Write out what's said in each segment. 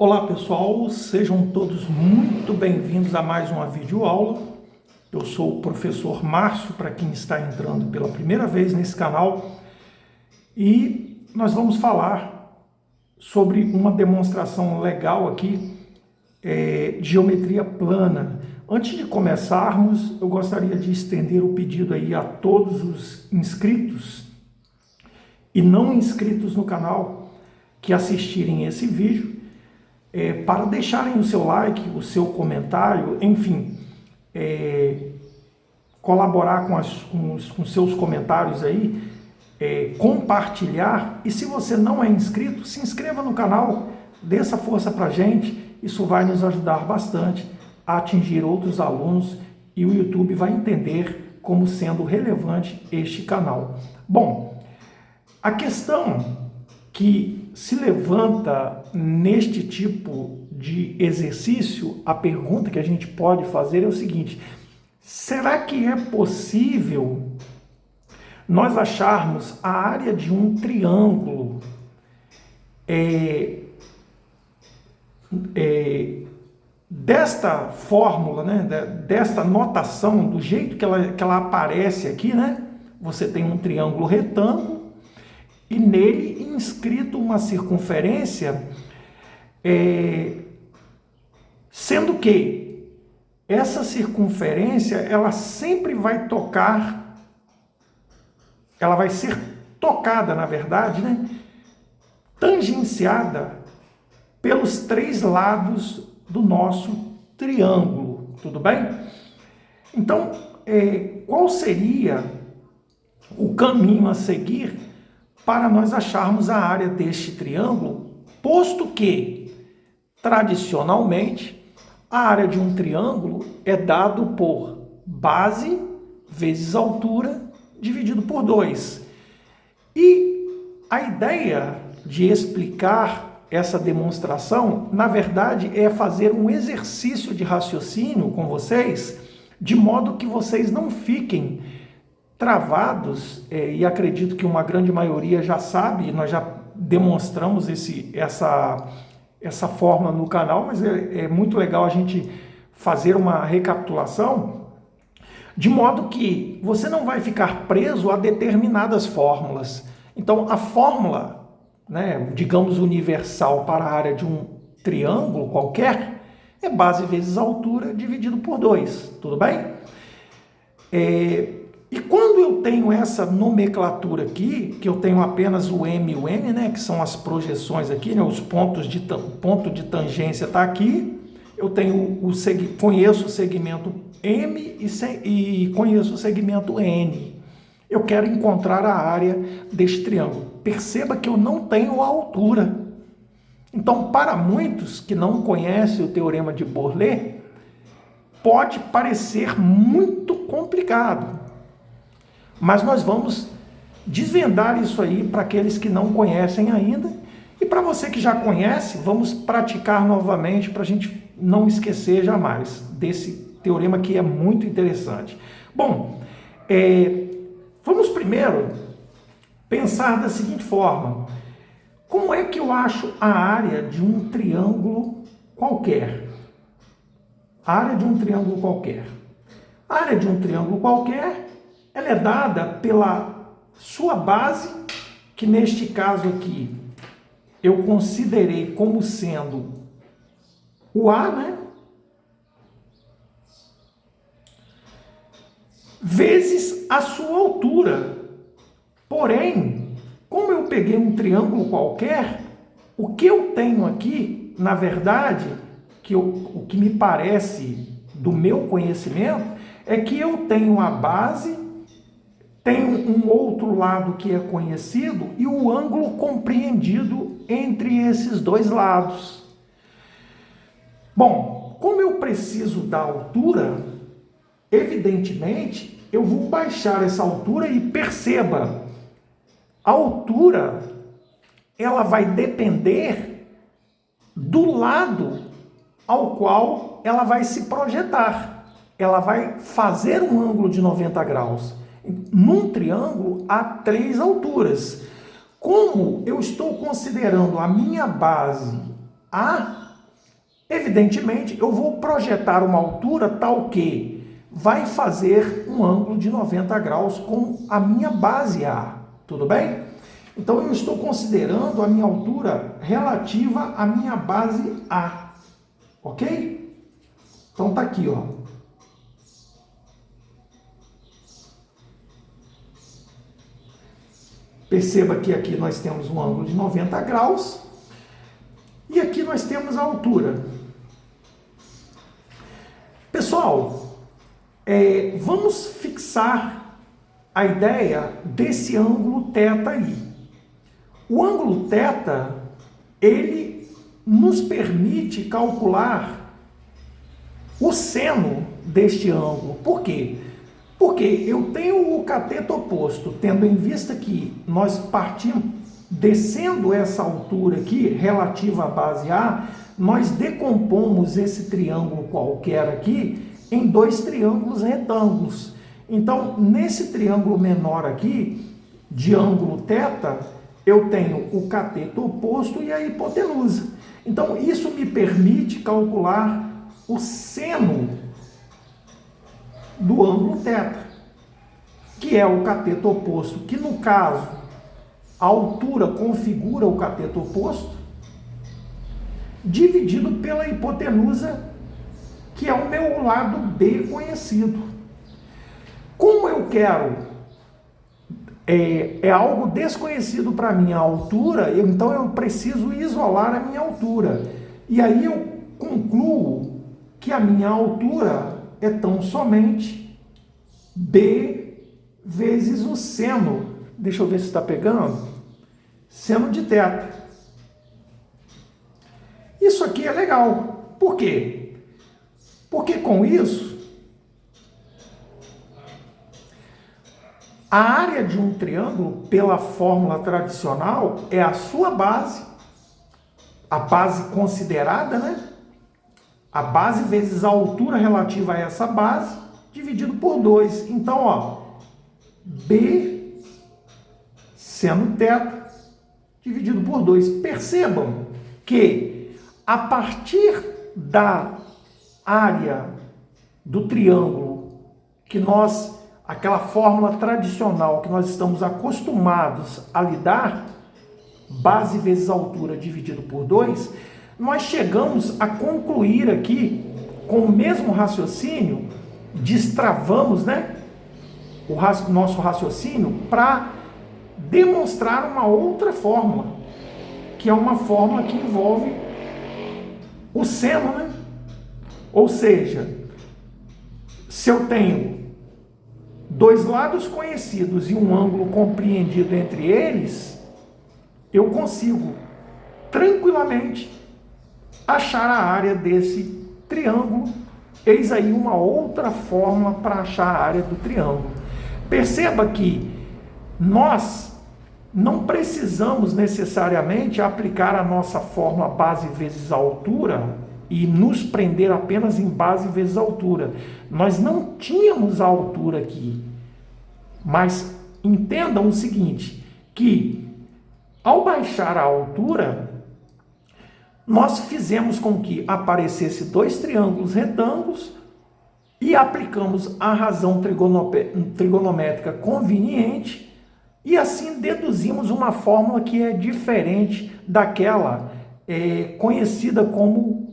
Olá pessoal, sejam todos muito bem-vindos a mais uma videoaula. Eu sou o professor Márcio, para quem está entrando pela primeira vez nesse canal, e nós vamos falar sobre uma demonstração legal aqui, de geometria plana. Antes de começarmos, eu gostaria de estender o pedido aí a todos os inscritos e não inscritos no canal que assistirem esse vídeo, para deixarem o seu like, o seu comentário, enfim, colaborar com seus comentários aí, compartilhar. E se você não é inscrito, se inscreva no canal, dê essa força para a gente, isso vai nos ajudar bastante a atingir outros alunos e o YouTube vai entender como sendo relevante este canal. Bom, a questão que se levanta neste tipo de exercício, a pergunta que a gente pode fazer é o seguinte: será que é possível nós acharmos a área de um triângulo desta fórmula, né, desta notação, do jeito que ela aparece aqui, né? Você tem um triângulo retângulo e nele inscrito uma circunferência, sendo que essa circunferência ela sempre vai tocar, ela vai ser tocada, na verdade, né, tangenciada pelos três lados do nosso triângulo, tudo bem? Então, qual seria o caminho a seguir para nós acharmos a área deste triângulo, posto que, tradicionalmente, a área de um triângulo é dado por base vezes altura dividido por 2. E a ideia de explicar essa demonstração, na verdade, é fazer um exercício de raciocínio com vocês, de modo que vocês não fiquem travados, e acredito que uma grande maioria já sabe, nós já demonstramos essa forma no canal, mas é muito legal a gente fazer uma recapitulação, de modo que você não vai ficar preso a determinadas fórmulas. Então, a fórmula, né, digamos, universal para a área de um triângulo qualquer, é base vezes altura dividido por 2, tudo bem? E quando eu tenho essa nomenclatura aqui, que eu tenho apenas o M e o N, né, que são as projeções aqui, né, os ponto de tangência está aqui, eu tenho conheço o segmento M e conheço o segmento N. Eu quero encontrar a área deste triângulo. Perceba que eu não tenho a altura. Então, para muitos que não conhecem o teorema de Borel, pode parecer muito complicado. Mas nós vamos desvendar isso aí para aqueles que não conhecem ainda. E para você que já conhece, vamos praticar novamente para a gente não esquecer jamais desse teorema que é muito interessante. Bom, vamos primeiro pensar da seguinte forma: como é que eu acho a área de um triângulo qualquer? A área de um triângulo qualquer. A área de um triângulo qualquer, ela é dada pela sua base, que neste caso aqui eu considerei como sendo o A, né? Vezes a sua altura. Porém, como eu peguei um triângulo qualquer, o que eu tenho aqui, na verdade, o que me parece do meu conhecimento, é que eu tenho a base, tenho um outro lado que é conhecido e o ângulo compreendido entre esses dois lados. Bom, como eu preciso da altura, evidentemente, eu vou baixar essa altura e perceba, a altura, ela vai depender do lado ao qual ela vai se projetar. Ela vai fazer um ângulo de 90 graus. Num triângulo, há 3 alturas. Como eu estou considerando a minha base A, Evidentemente, eu vou projetar uma altura tal que vai fazer um ângulo de 90 graus com a minha base A, tudo bem? Então, eu estou considerando a minha altura relativa à minha base A, ok? Então, tá aqui, ó. Perceba que aqui nós temos um ângulo de 90 graus e aqui nós temos a altura. Pessoal, vamos fixar a ideia desse ângulo θ aí. O ângulo θ, ele nos permite calcular o seno deste ângulo. Por quê? Porque eu tenho o cateto oposto, tendo em vista que nós partimos, descendo essa altura aqui, relativa à base A, nós decompomos esse triângulo qualquer aqui em dois triângulos retângulos. Então, nesse triângulo menor aqui, de ângulo θ, eu tenho o cateto oposto e a hipotenusa. Então, isso me permite calcular o seno do ângulo θ, que é o cateto oposto, que no caso, a altura configura o cateto oposto, dividido pela hipotenusa, que é o meu lado B conhecido. Como eu quero, é algo desconhecido para mim a altura, então eu preciso isolar a minha altura. E aí eu concluo que a minha altura é tão somente B vezes o seno. Deixa eu ver se está pegando. Seno de θ. Isso aqui é legal. Por quê? Porque com isso, a área de um triângulo, pela fórmula tradicional, é a sua base, a base considerada, né? A base vezes a altura relativa a essa base, dividido por 2. Então, ó, B seno θ dividido por 2. Percebam que a partir da área do triângulo, que aquela fórmula tradicional que nós estamos acostumados a lidar, base vezes altura dividido por 2, nós chegamos a concluir aqui, com o mesmo raciocínio, destravamos, né, nosso raciocínio para demonstrar uma outra fórmula, que é uma fórmula que envolve o seno, né? Ou seja, se eu tenho dois lados conhecidos e um ângulo compreendido entre eles, eu consigo tranquilamente achar a área desse triângulo. Eis aí uma outra fórmula para achar a área do triângulo. Perceba que nós não precisamos necessariamente aplicar a nossa fórmula base vezes altura e nos prender apenas em base vezes altura. Nós não tínhamos a altura aqui. Mas entendam o seguinte, que ao baixar a altura, nós fizemos com que aparecesse dois triângulos retângulos e aplicamos a razão trigonométrica conveniente e assim deduzimos uma fórmula que é diferente daquela conhecida como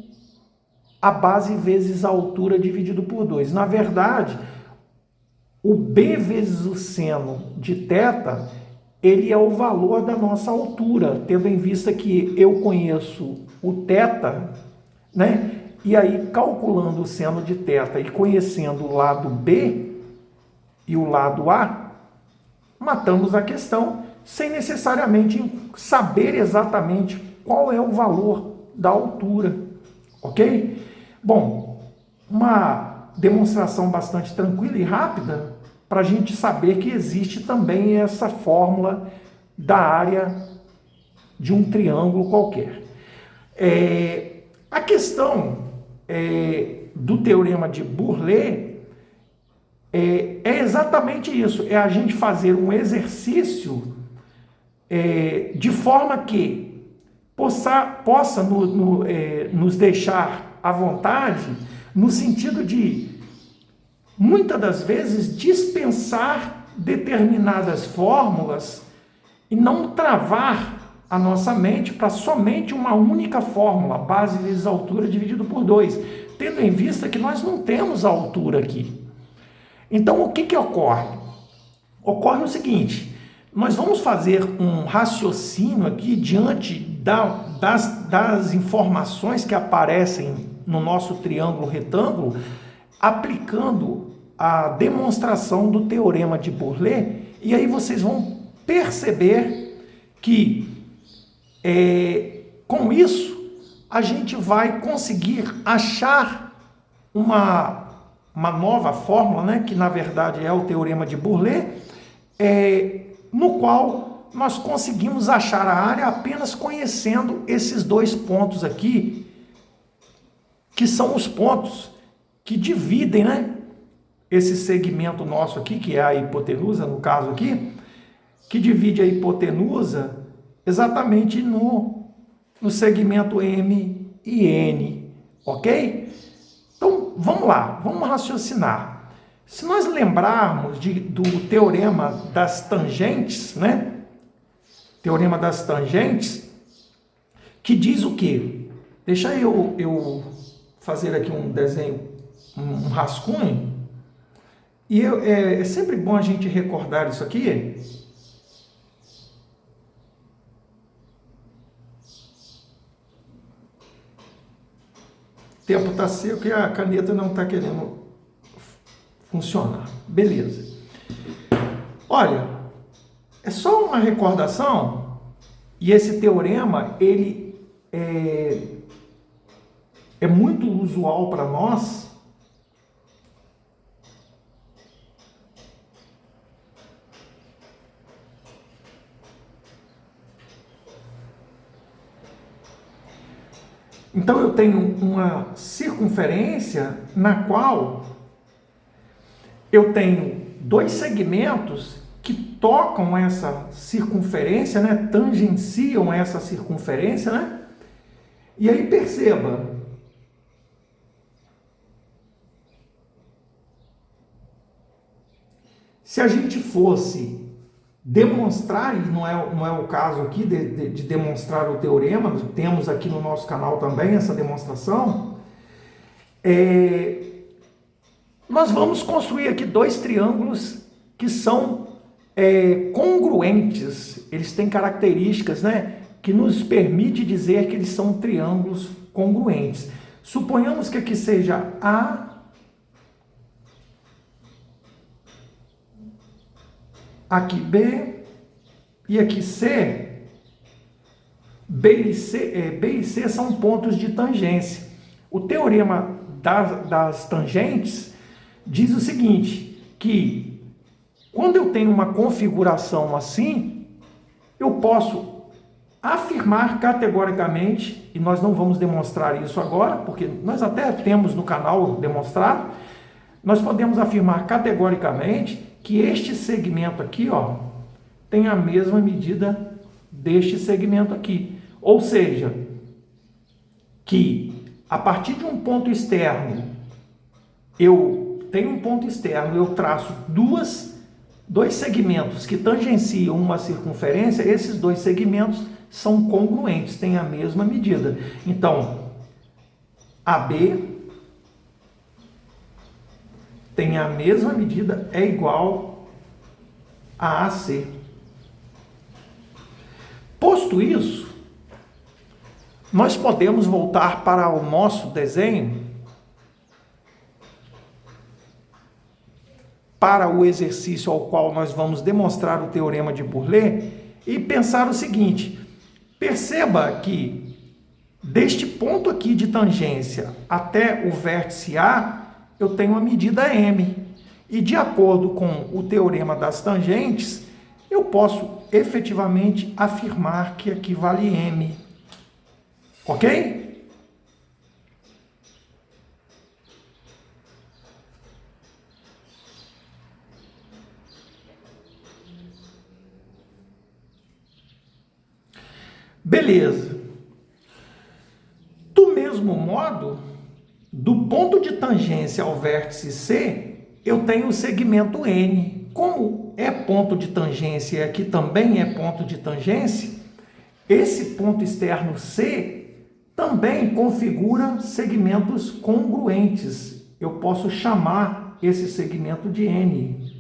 a base vezes a altura dividido por 2. Na verdade, o B vezes o seno de θ, ele é o valor da nossa altura, tendo em vista que eu conheço o θ, né? E aí, calculando o seno de θ e conhecendo o lado B e o lado A, matamos a questão sem necessariamente saber exatamente qual é o valor da altura, ok? Bom, uma demonstração bastante tranquila e rápida para a gente saber que existe também essa fórmula da área de um triângulo qualquer. A questão do teorema de Bourlet é exatamente isso, é a gente fazer um exercício de forma que possa nos deixar à vontade, no sentido de, muitas das vezes, dispensar determinadas fórmulas e não travar a nossa mente para somente uma única fórmula, base vezes altura dividido por 2, tendo em vista que nós não temos a altura aqui. Então, o que ocorre? Ocorre o seguinte: nós vamos fazer um raciocínio aqui diante das informações que aparecem no nosso triângulo retângulo, aplicando a demonstração do teorema de Bourlet, e aí vocês vão perceber que com isso a gente vai conseguir achar uma nova fórmula, né, que na verdade é o teorema de Bourlet, no qual nós conseguimos achar a área apenas conhecendo esses dois pontos aqui, que são os pontos que dividem, né, esse segmento nosso aqui, que é a hipotenusa, no caso aqui, que divide a hipotenusa exatamente no segmento M e N, ok? Então, vamos lá, vamos raciocinar. Se nós lembrarmos do teorema das tangentes, né? Teorema das tangentes, que diz o quê? Deixa eu fazer aqui um desenho, um rascunho, e é sempre bom a gente recordar isso aqui. O tempo está seco e a caneta não está querendo funcionar. Beleza. Olha, é só uma recordação, e esse teorema, ele é muito usual para nós. Então, eu tenho uma circunferência na qual eu tenho dois segmentos que tocam essa circunferência, né? Tangenciam essa circunferência, né? E aí perceba, se a gente fosse demonstrar, e não é o caso aqui de demonstrar o teorema, temos aqui no nosso canal também essa demonstração, nós vamos construir aqui dois triângulos que são congruentes, eles têm características, né, que nos permite dizer que eles são triângulos congruentes. Suponhamos que aqui seja A, aqui B, e aqui C. B e C são pontos de tangência. O teorema das tangentes diz o seguinte, que quando eu tenho uma configuração assim, eu posso afirmar categoricamente, e nós não vamos demonstrar isso agora, porque nós até temos no canal demonstrado, nós podemos afirmar categoricamente que este segmento aqui, ó, tem a mesma medida deste segmento aqui. Ou seja, que a partir de um ponto externo, eu tenho um ponto externo, eu traço dois segmentos que tangenciam uma circunferência, esses dois segmentos são congruentes, têm a mesma medida. Então, AB tem a mesma medida, é igual a AC. Posto isso, nós podemos voltar para o nosso desenho, para o exercício ao qual nós vamos demonstrar o teorema de Bourlet, e pensar o seguinte: perceba que deste ponto aqui de tangência até o vértice A, eu tenho a medida M. E de acordo com o teorema das tangentes, eu posso efetivamente afirmar que aqui vale M. Ok? Beleza. Do mesmo modo, do ponto de tangência ao vértice C, eu tenho o segmento N. Como é ponto de tangência e aqui também é ponto de tangência, esse ponto externo C também configura segmentos congruentes. Eu posso chamar esse segmento de N.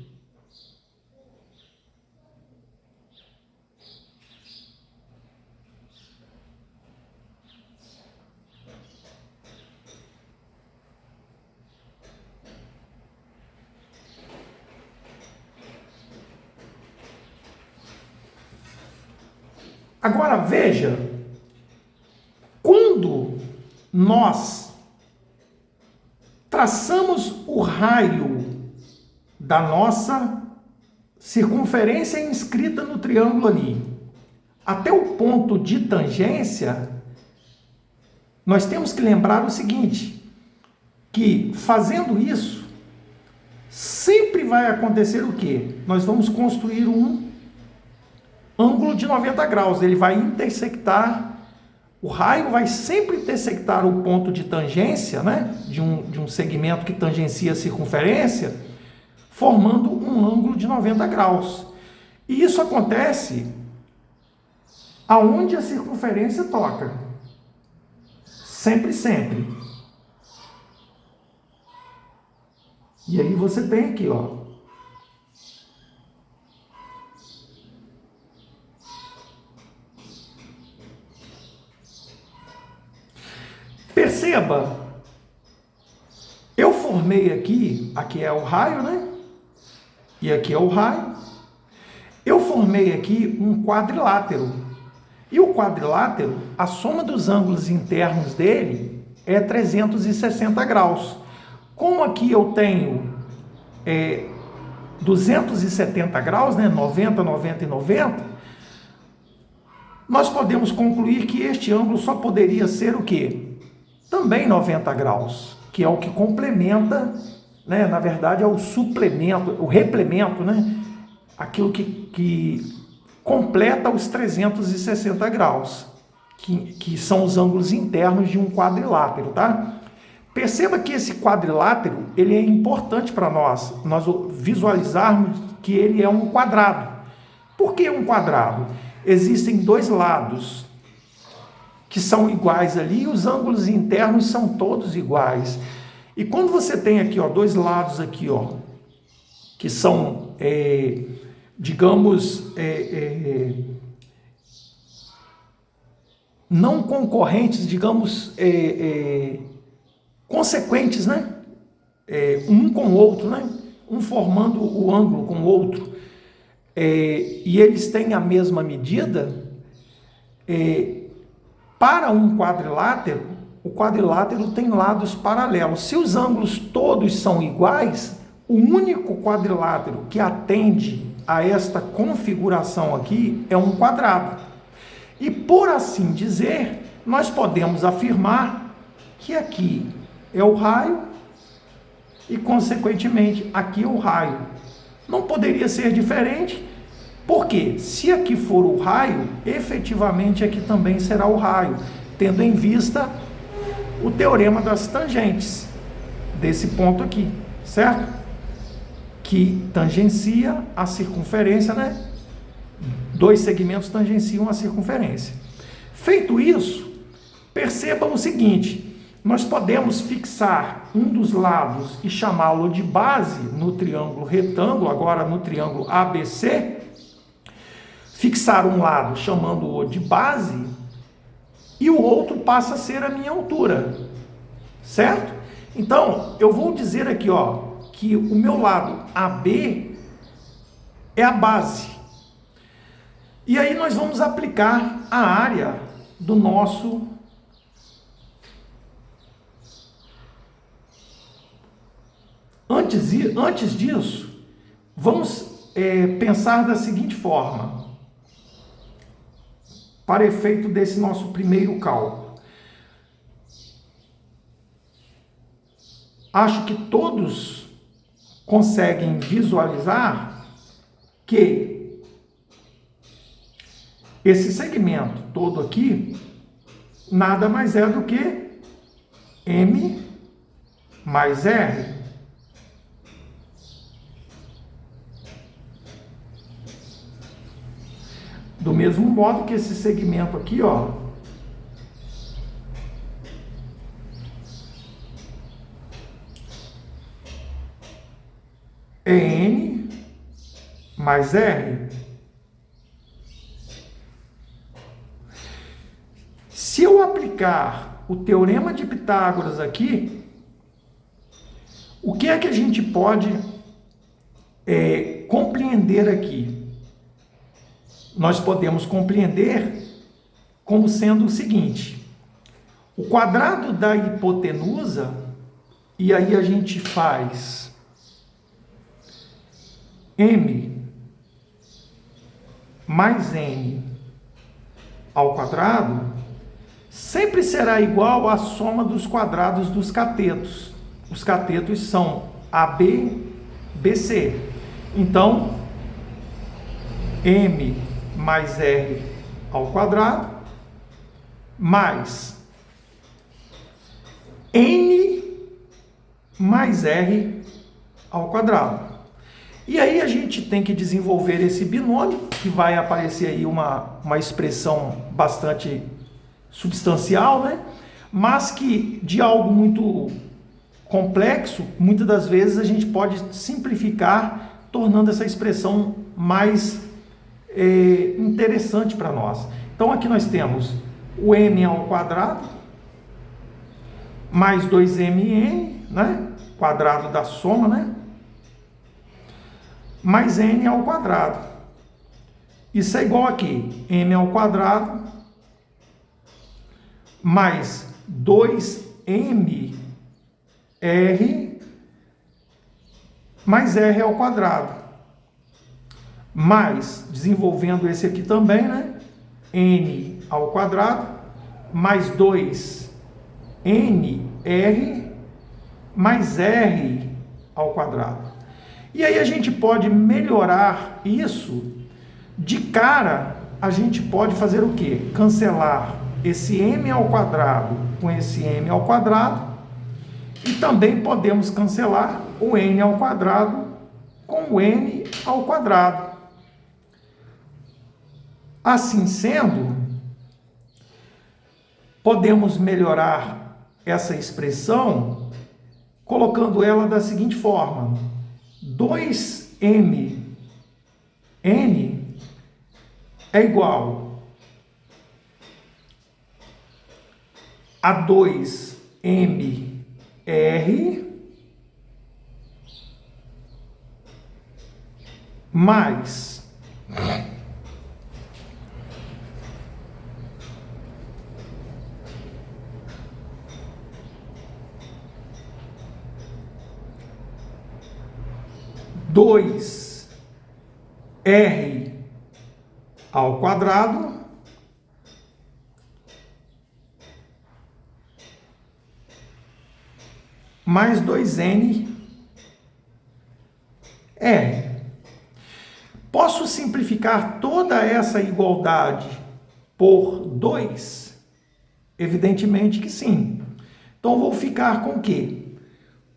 Agora veja, quando nós traçamos o raio da nossa circunferência inscrita no triângulo ali, até o ponto de tangência, nós temos que lembrar o seguinte, que fazendo isso, sempre vai acontecer o quê? Nós vamos construir um ângulo de 90 graus, ele vai intersectar, o raio vai sempre intersectar o ponto de tangência, né, de um segmento que tangencia a circunferência, formando um ângulo de 90 graus. E isso acontece aonde a circunferência toca. Sempre, sempre. E aí você tem aqui, ó. Perceba, eu formei aqui é o raio, né? E aqui é o raio. Eu formei aqui um quadrilátero. E o quadrilátero, a soma dos ângulos internos dele é 360 graus. Como aqui eu tenho 270 graus, né? 90, 90 e 90, nós podemos concluir que este ângulo só poderia ser o quê? Também 90 graus, que é o que complementa, né? Na verdade é o suplemento, o replemento, né? Aquilo que completa os 360 graus, que são os ângulos internos de um quadrilátero, tá? Perceba que esse quadrilátero, ele é importante para nós visualizarmos que ele é um quadrado. Por que um quadrado? Existem dois lados que são iguais ali, e os ângulos internos são todos iguais. E quando você tem aqui, ó, dois lados aqui, ó, que são, digamos, não concorrentes, digamos, consequentes, né? Um com o outro, né? Um formando o ângulo com o outro. E eles têm a mesma medida, para um quadrilátero, o quadrilátero tem lados paralelos. Se os ângulos todos são iguais, o único quadrilátero que atende a esta configuração aqui é um quadrado. E por assim dizer, nós podemos afirmar que aqui é o raio e, consequentemente, aqui é o raio. Não poderia ser diferente, porque se aqui for o raio, efetivamente aqui também será o raio, tendo em vista o teorema das tangentes desse ponto aqui, certo? Que tangencia a circunferência, né? Dois segmentos tangenciam a circunferência. Feito isso, percebam o seguinte, nós podemos fixar um dos lados e chamá-lo de base no triângulo retângulo, agora no triângulo ABC, fixar um lado chamando-o de base e o outro passa a ser a minha altura, certo? Então, eu vou dizer aqui, ó, que o meu lado AB é a base. E aí nós vamos aplicar a área do nosso Antes disso, vamos pensar da seguinte forma, para efeito desse nosso primeiro cálculo. Acho que todos conseguem visualizar que esse segmento todo aqui nada mais é do que M mais R. Do mesmo modo que esse segmento aqui, ó, é N mais R. Se eu aplicar o teorema de Pitágoras aqui, o que é que a gente pode compreender aqui? Nós podemos compreender como sendo o seguinte: o quadrado da hipotenusa, e aí a gente faz M mais N ao quadrado, sempre será igual à soma dos quadrados dos catetos. Os catetos são AB, BC. Então, M mais R ao quadrado, mais N mais R ao quadrado. E aí a gente tem que desenvolver esse binômio, que vai aparecer aí uma expressão bastante substancial, né? Mas que de algo muito complexo, muitas das vezes a gente pode simplificar, tornando essa expressão mais interessante para nós. Então aqui nós temos o m ao quadrado mais 2mn, né? Quadrado da soma, né? Mais n ao quadrado. Isso é igual aqui, m ao quadrado mais 2mr mais r ao quadrado. Mais, desenvolvendo esse aqui também, né? N ao quadrado mais 2nr mais r ao quadrado. E aí a gente pode melhorar isso. De cara, a gente pode fazer o quê? Cancelar esse m ao quadrado com esse m ao quadrado, e também podemos cancelar o n ao quadrado com o n ao quadrado. Assim sendo, podemos melhorar essa expressão colocando ela da seguinte forma: 2mn é igual a 2mr mais 2r ao quadrado mais 2n r. Posso simplificar toda essa igualdade por 2? Evidentemente que sim. Então vou ficar com o quê?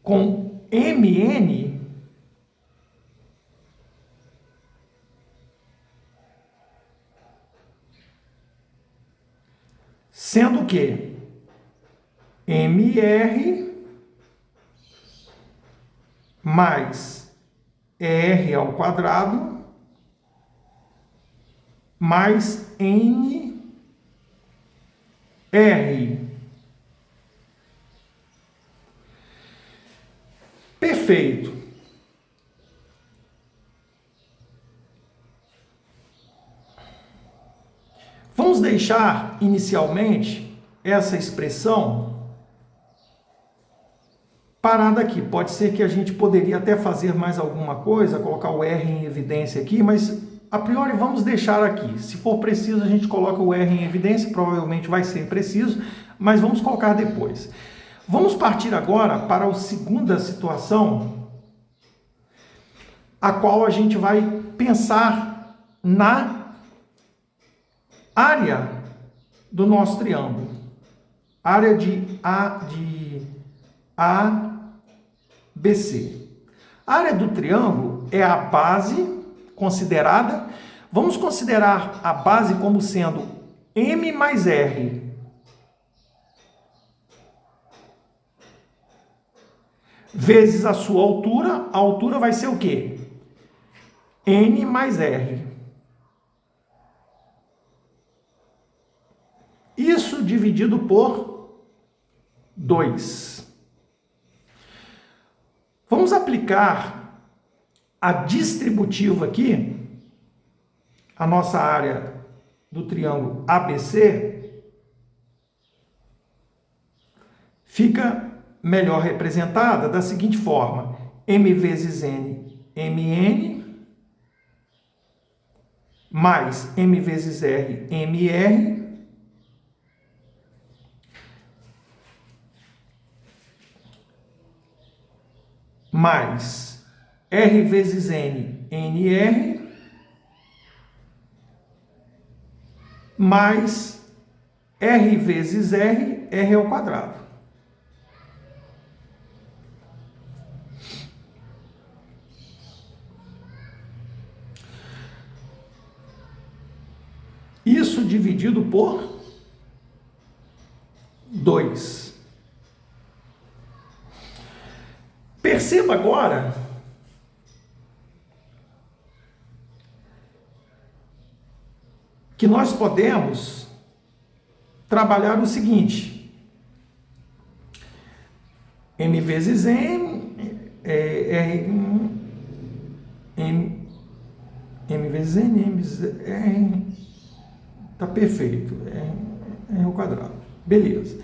Com mn sendo que mr mais r ao quadrado mais nr. Perfeito. Vamos deixar inicialmente essa expressão parada aqui. Pode ser que a gente poderia até fazer mais alguma coisa, colocar o R em evidência aqui, mas a priori vamos deixar aqui. Se for preciso, a gente coloca o R em evidência, provavelmente vai ser preciso, mas vamos colocar depois. Vamos partir agora para a segunda situação, a qual a gente vai pensar na área do nosso triângulo. Área de BC. A área do triângulo é a base considerada. Vamos considerar a base como sendo M mais R. Vezes a sua altura. A altura vai ser o quê? N mais R. Isso dividido por 2. Vamos aplicar a distributiva aqui, a nossa área do triângulo ABC, fica melhor representada da seguinte forma: M vezes N, MN, mais M vezes R, MR, mais R vezes N, NR, mais R vezes R, R ao quadrado. Isso dividido por 2. Perceba agora que nós podemos trabalhar o seguinte: M vezes M, M vezes N, M vezes R, tá perfeito, R ao quadrado, beleza.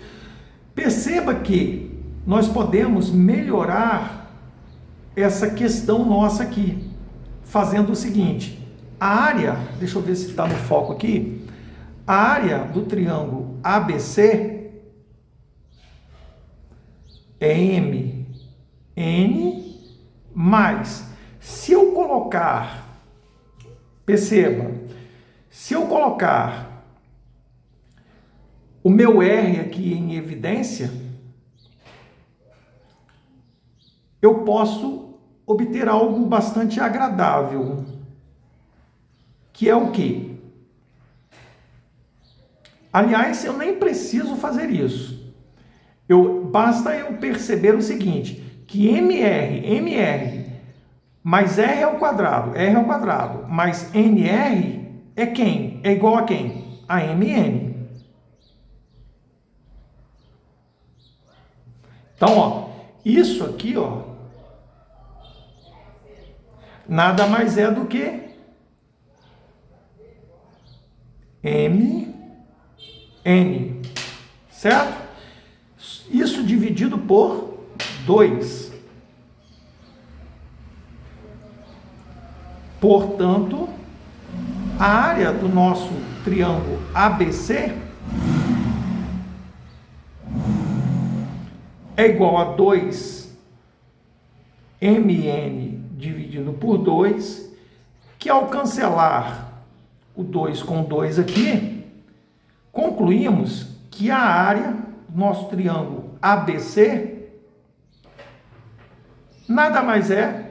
Perceba que nós podemos melhorar essa questão nossa aqui, fazendo o seguinte: a área, deixa eu ver se está no foco aqui, a área do triângulo ABC é M, N, mais, se eu colocar, perceba, se eu colocar o meu R aqui em evidência, eu posso obter algo bastante agradável, que é o quê? Aliás, eu nem preciso fazer isso. Basta eu perceber o seguinte, que MR mais R ao quadrado, mais NR é quem? É igual a quem? A MN. Então, ó, isso aqui, ó, nada mais é do que MN, certo? Isso dividido por 2. Portanto, a área do nosso triângulo ABC é igual a 2 MN dividido por 2, que ao cancelar o 2 com 2 aqui, concluímos que a área do nosso triângulo ABC nada mais é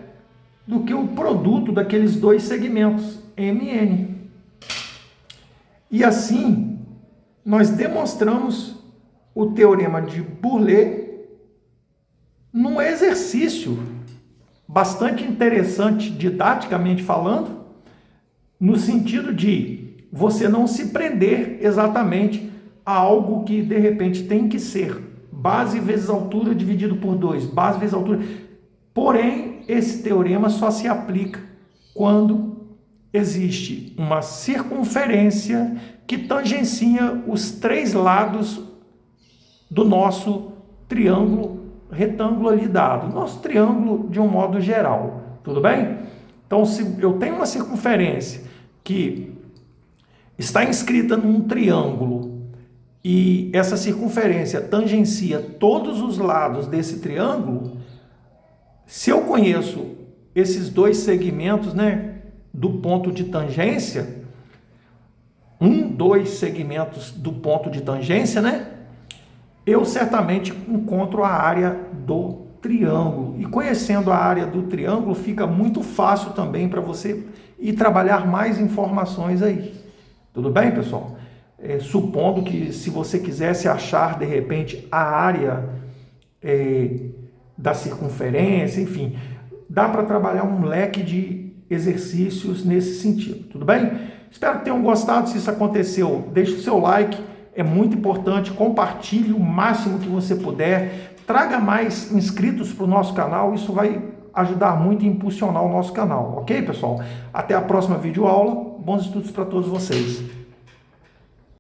do que o produto daqueles dois segmentos, MN. E assim, nós demonstramos o teorema de Bourlet num exercício bastante interessante, didaticamente falando, no sentido de você não se prender exatamente a algo que, de repente, tem que ser base vezes altura dividido por 2, base vezes altura. Porém, esse teorema só se aplica quando existe uma circunferência que tangencia os 3 lados do nosso triângulo retângulo ali dado, nosso triângulo de um modo geral, tudo bem? Então, se eu tenho uma circunferência que está inscrita num triângulo e essa circunferência tangencia todos os lados desse triângulo, se eu conheço esses dois segmentos, né, do ponto de tangência, 2 segmentos do ponto de tangência, né, eu certamente encontro a área do triângulo. E conhecendo a área do triângulo, fica muito fácil também para você ir trabalhar mais informações aí. Tudo bem, pessoal? Supondo que se você quisesse achar, de repente, a área da circunferência, enfim, dá para trabalhar um leque de exercícios nesse sentido. Tudo bem? Espero que tenham gostado. Se isso aconteceu, deixe o seu like, é muito importante. Compartilhe o máximo que você puder. Traga mais inscritos para o nosso canal, isso vai ajudar muito a impulsionar o nosso canal, ok, pessoal? Até a próxima videoaula, bons estudos para todos vocês.